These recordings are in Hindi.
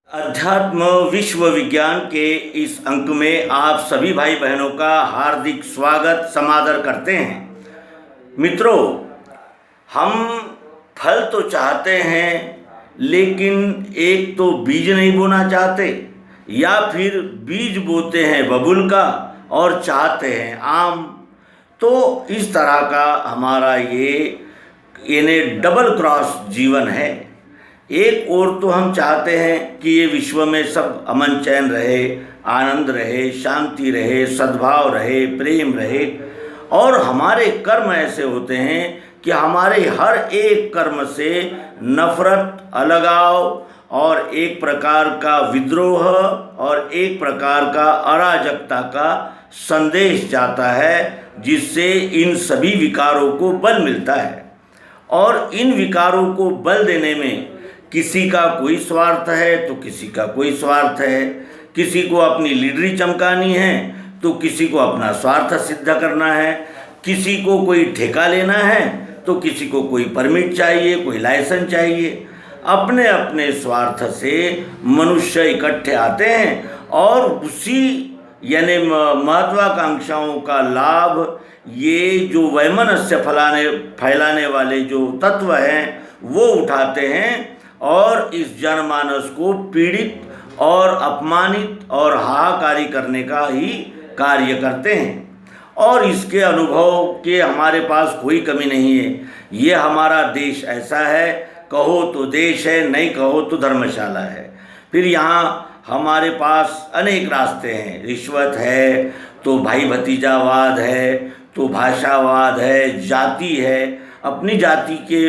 अध्यात्म विश्व विज्ञान के इस अंक में आप सभी भाई बहनों का हार्दिक स्वागत समादर करते हैं। मित्रों, हम फल तो चाहते हैं लेकिन एक तो बीज नहीं बोना चाहते, या फिर बीज बोते हैं बबूल का और चाहते हैं आम। तो इस तरह का हमारा ये डबल क्रॉस जीवन है। एक ओर तो हम चाहते हैं कि ये विश्व में सब अमन चैन रहे, आनंद रहे, शांति रहे, सद्भाव रहे, प्रेम रहे, और हमारे कर्म ऐसे होते हैं कि हमारे हर एक कर्म से नफरत, अलगाव और एक प्रकार का विद्रोह और एक प्रकार का अराजकता का संदेश जाता है, जिससे इन सभी विकारों को बल मिलता है। और इन विकारों को बल देने में किसी का कोई स्वार्थ है तो किसी का कोई स्वार्थ है। किसी को अपनी लीडरी चमकानी है तो किसी को अपना स्वार्थ सिद्ध करना है। किसी को कोई ठेका लेना है तो किसी को कोई परमिट चाहिए, कोई लाइसेंस चाहिए। अपने अपने स्वार्थ से मनुष्य इकट्ठे आते हैं और उसी यानी महत्वाकांक्षाओं का लाभ ये जो वैमनस्य फैलाने वाले जो तत्व हैं वो उठाते हैं और इस जनमानस को पीड़ित और अपमानित और हाहाकारी करने का ही कार्य करते हैं। और इसके अनुभव के हमारे पास कोई कमी नहीं है। ये हमारा देश ऐसा है, कहो तो देश है, नहीं कहो तो धर्मशाला है। फिर यहाँ हमारे पास अनेक रास्ते हैं। रिश्वत है तो भाई भतीजावाद है, तो भाषावाद है, जाति है। अपनी जाति के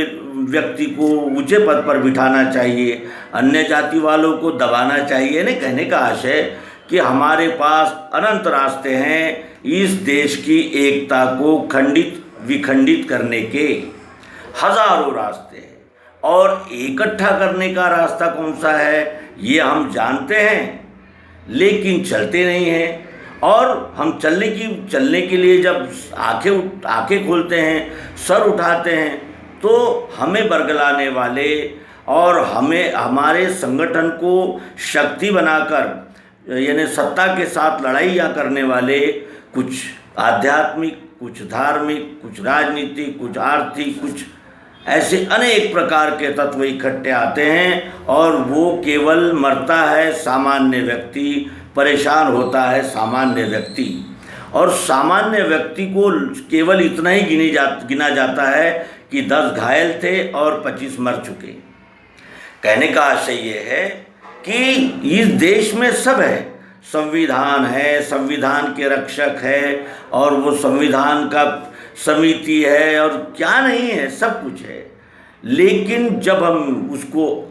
व्यक्ति को ऊंचे पद पर बिठाना चाहिए, अन्य जाति वालों को दबाना चाहिए। नहीं, कहने का आशय कि हमारे पास अनंत रास्ते हैं इस देश की एकता को खंडित विखंडित करने के। हजारों रास्ते हैं और इकट्ठा करने का रास्ता कौन सा है ये हम जानते हैं, लेकिन चलते नहीं हैं। और हम चलने के लिए जब आंखें खोलते हैं, सर उठाते हैं, तो हमें बरगलाने वाले और हमें हमारे संगठन को शक्ति बनाकर यानी सत्ता के साथ लड़ाइयाँ करने वाले कुछ आध्यात्मिक, कुछ धार्मिक, कुछ राजनीतिक, कुछ आर्थिक, कुछ ऐसे अनेक प्रकार के तत्व इकट्ठे आते हैं और वो केवल मरता है सामान्य व्यक्ति, परेशान होता है सामान्य व्यक्ति। और सामान्य व्यक्ति को केवल इतना ही गिना जाता है कि 10 घायल थे और 25 मर चुके। कहने का आशय ये है कि इस देश में सब है। संविधान है, संविधान के रक्षक है, और वो संविधान का समिति है, और क्या नहीं है, सब कुछ है। लेकिन जब हम उसको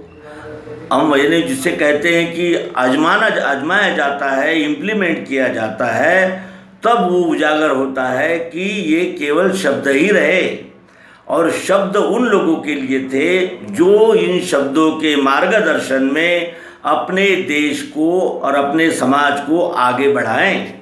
यानी जिसे कहते हैं कि आजमाया जाता है, इम्प्लीमेंट किया जाता है, तब वो उजागर होता है कि ये केवल शब्द ही रहे। और शब्द उन लोगों के लिए थे जो इन शब्दों के मार्गदर्शन में अपने देश को और अपने समाज को आगे बढ़ाएं।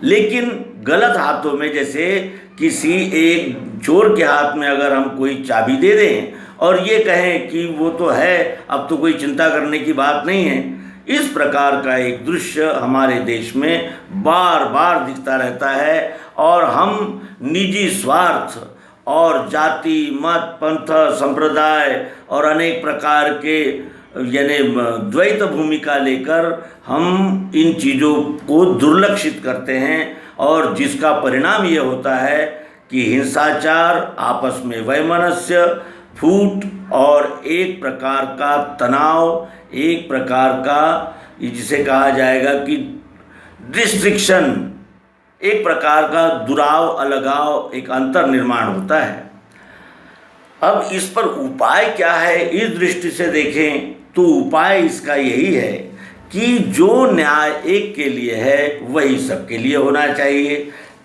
लेकिन गलत हाथों में, जैसे किसी एक चोर के हाथ में अगर हम कोई चाबी दे दें और ये कहें कि वो तो है, अब तो कोई चिंता करने की बात नहीं है, इस प्रकार का एक दृश्य हमारे देश में बार बार दिखता रहता है। और हम निजी स्वार्थ और जाति, मत, पंथ, संप्रदाय और अनेक प्रकार के यानी द्वैत भूमिका लेकर हम इन चीज़ों को दुर्लक्षित करते हैं, और जिसका परिणाम ये होता है कि हिंसाचार, आपस में वैमनस्य, फूट और एक प्रकार का तनाव, एक प्रकार का जिसे कहा जाएगा कि डिस्ट्रिक्शन, एक प्रकार का दुराव, अलगाव, एक अंतर निर्माण होता है। अब इस पर उपाय क्या है, इस दृष्टि से देखें तो उपाय इसका यही है कि जो न्याय एक के लिए है वही सबके लिए होना चाहिए,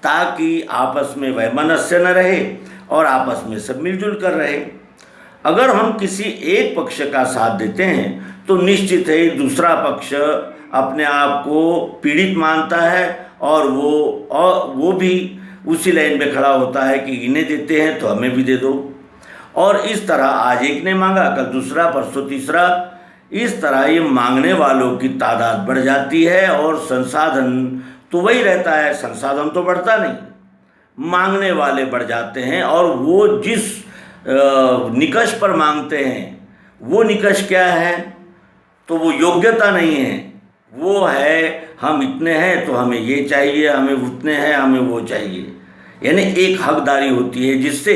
ताकि आपस में वैमनस्य न रहे और आपस में सब मिलजुल कर रहे। अगर हम किसी एक पक्ष का साथ देते हैं तो निश्चित है दूसरा पक्ष अपने आप को पीड़ित मानता है और वो भी उसी लाइन में खड़ा होता है कि इन्हें देते हैं तो हमें भी दे दो। और इस तरह आज एक ने मांगा, कल दूसरा, परसों तीसरा, इस तरह ये मांगने वालों की तादाद बढ़ जाती है और संसाधन तो वही रहता है, संसाधन तो बढ़ता नहीं, मांगने वाले बढ़ जाते हैं। और वो जिस निकष पर मांगते हैं वो निकष क्या है, तो वो योग्यता नहीं है, वो है हम इतने हैं तो हमें ये चाहिए, हमें उतने हैं हमें वो चाहिए। यानी एक हकदारी होती है जिससे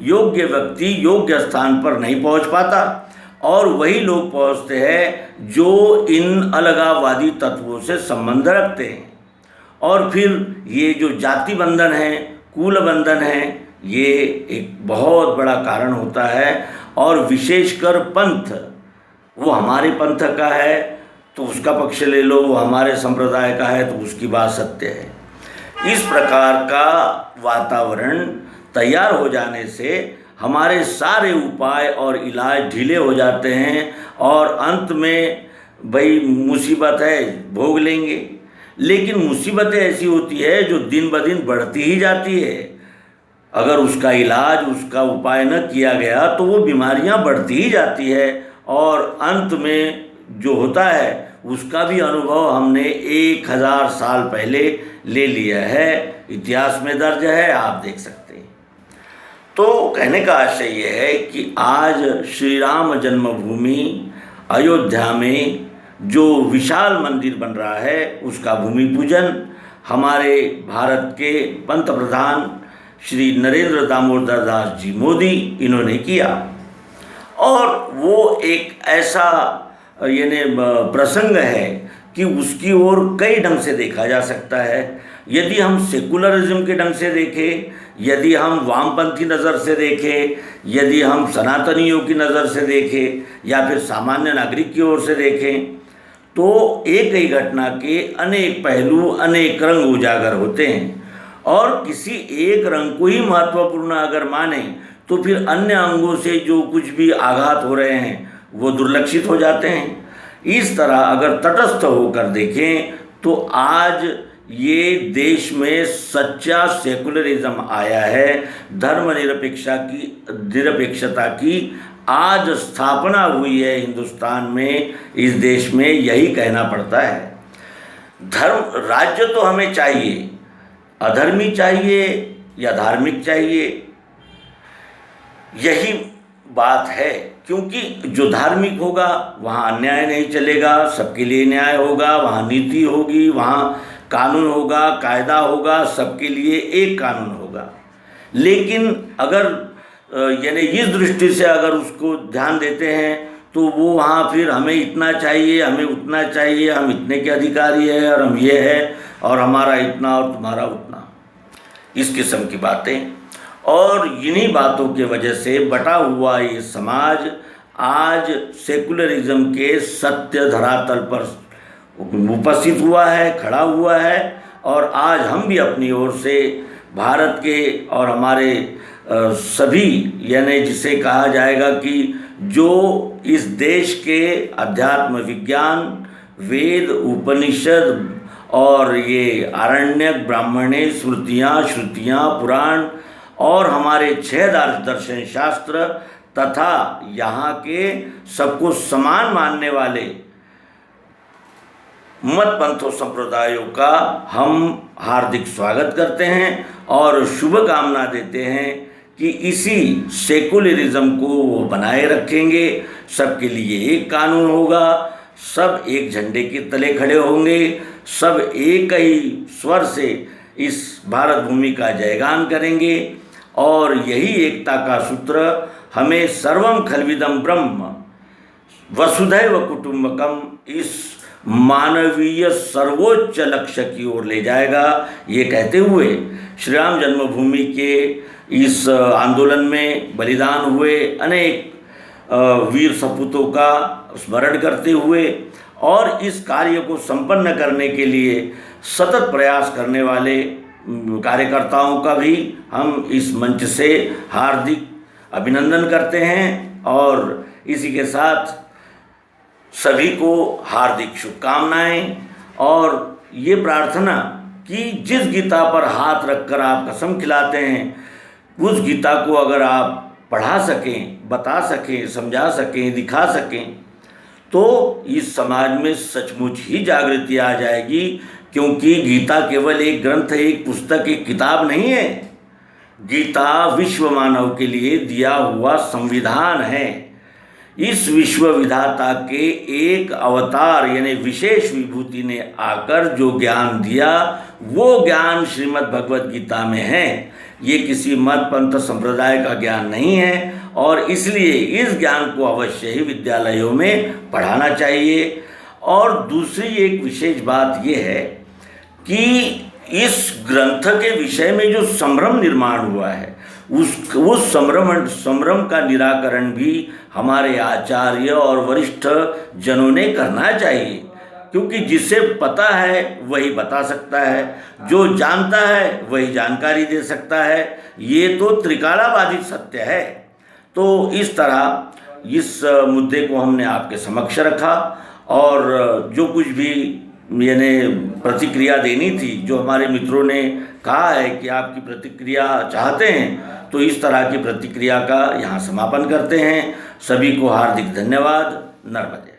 योग्य व्यक्ति योग्य स्थान पर नहीं पहुंच पाता और वही लोग पहुंचते हैं जो इन अलगाववादी तत्वों से संबंध रखते हैं। और फिर ये जो जाति बंधन है, कुल बंधन है, ये एक बहुत बड़ा कारण होता है। और विशेषकर पंथ, वो हमारे पंथ का है तो उसका पक्ष ले लो, वो हमारे संप्रदाय का है तो उसकी बात सत्य है। इस प्रकार का वातावरण तैयार हो जाने से हमारे सारे उपाय और इलाज ढीले हो जाते हैं और अंत में भाई मुसीबत है भोग लेंगे। लेकिन मुसीबतें ऐसी होती है जो दिन ब दिन बढ़ती ही जाती है। अगर उसका इलाज, उसका उपाय न किया गया तो वो बीमारियां बढ़ती ही जाती है और अंत में जो होता है उसका भी अनुभव हमने 1000 साल पहले ले लिया है, इतिहास में दर्ज है, आप देख सकते हैं। तो कहने का आशय ये है कि आज श्री राम जन्मभूमि अयोध्या में जो विशाल मंदिर बन रहा है उसका भूमि पूजन हमारे भारत के पंत प्रधान श्री नरेंद्र दामोदर दास जी मोदी इन्होंने किया। और वो एक ऐसा यानी प्रसंग है कि उसकी ओर कई ढंग से देखा जा सकता है। यदि हम सेकुलरिज्म के ढंग से देखें, यदि हम वामपंथी नज़र से देखें, यदि हम सनातनियों की नज़र से देखें या फिर सामान्य नागरिक की ओर से देखें, तो एक ही घटना के अनेक पहलू, अनेक रंग उजागर होते हैं। और किसी एक रंग को ही महत्वपूर्ण अगर माने तो फिर अन्य अंगों से जो कुछ भी आघात हो रहे हैं वो दुर्लक्षित हो जाते हैं। इस तरह अगर तटस्थ होकर देखें तो आज ये देश में सच्चा सेकुलरिज्म आया है, निरपेक्षता की आज स्थापना हुई है हिंदुस्तान में, इस देश में, यही कहना पड़ता है। धर्म राज्य तो हमें चाहिए, अधर्मी चाहिए या धार्मिक चाहिए, यही बात है। क्योंकि जो धार्मिक होगा वहाँ अन्याय नहीं चलेगा, सबके लिए न्याय होगा, वहाँ नीति होगी, वहाँ कानून होगा, कायदा होगा, सबके लिए एक कानून होगा। लेकिन अगर यानी इस दृष्टि से अगर उसको ध्यान देते हैं तो वो वहाँ फिर हमें इतना चाहिए, हमें उतना चाहिए, हम इतने के अधिकारी हैं और हम ये है और हमारा इतना और तुम्हारा उतना, इस किस्म की बातें। और इन्हीं बातों की वजह से बटा हुआ ये समाज आज सेकुलरिज्म के सत्य धरातल पर उपस्थित हुआ है, खड़ा हुआ है। और आज हम भी अपनी ओर से भारत के और हमारे सभी यानी जिसे कहा जाएगा कि जो इस देश के अध्यात्म विज्ञान, वेद, उपनिषद और ये आरण्यक, ब्राह्मणे, स्मृतियाँ, श्रुतियाँ, पुराण और हमारे 6 दर्शन शास्त्र तथा यहाँ के सबको समान मानने वाले मत पंथों संप्रदायों का हम हार्दिक स्वागत करते हैं और शुभ कामना देते हैं कि इसी सेकुलरिज्म को वो बनाए रखेंगे। सबके लिए एक कानून होगा, सब एक झंडे के तले खड़े होंगे, सब एक ही स्वर से इस भारत भूमि का जयगान करेंगे। और यही एकता का सूत्र हमें सर्वम खल्विदम ब्रह्म वसुधैव कुटुंबकम इस मानवीय सर्वोच्च लक्ष्य की ओर ले जाएगा। ये कहते हुए श्री राम जन्मभूमि के इस आंदोलन में बलिदान हुए अनेक वीर सपूतों का स्मरण करते हुए और इस कार्य को संपन्न करने के लिए सतत प्रयास करने वाले कार्यकर्ताओं का भी हम इस मंच से हार्दिक अभिनंदन करते हैं। और इसी के साथ सभी को हार्दिक शुभकामनाएं और ये प्रार्थना कि जिस गीता पर हाथ रखकर आप कसम खिलाते हैं उस गीता को अगर आप पढ़ा सकें, बता सकें, समझा सकें, दिखा सकें तो इस समाज में सचमुच ही जागृति आ जाएगी, क्योंकि गीता केवल एक ग्रंथ, एक पुस्तक, एक किताब नहीं है। गीता विश्व मानव के लिए दिया हुआ संविधान है। इस विश्व विधाता के एक अवतार यानी विशेष विभूति ने आकर जो ज्ञान दिया, वो ज्ञान श्रीमद् भगवद गीता में है। ये किसी मत पंथ संप्रदाय का ज्ञान नहीं है, और इसलिए इस ज्ञान को अवश्य ही विद्यालयों में पढ़ाना चाहिए। और दूसरी एक विशेष बात ये है कि इस ग्रंथ के विषय में जो संभ्रम निर्माण हुआ है, उस संभ्रम का निराकरण भी हमारे आचार्य और वरिष्ठ जनों ने करना चाहिए, क्योंकि जिसे पता है वही बता सकता है, जो जानता है वही जानकारी दे सकता है। ये तो त्रिकालाबाधित सत्य है। तो इस तरह इस मुद्दे को हमने आपके समक्ष रखा, और जो कुछ भी यानी प्रतिक्रिया देनी थी, जो हमारे मित्रों ने कहा है कि आपकी प्रतिक्रिया चाहते हैं, तो इस तरह की प्रतिक्रिया का यहाँ समापन करते हैं। सभी को हार्दिक धन्यवाद। नर्मदे।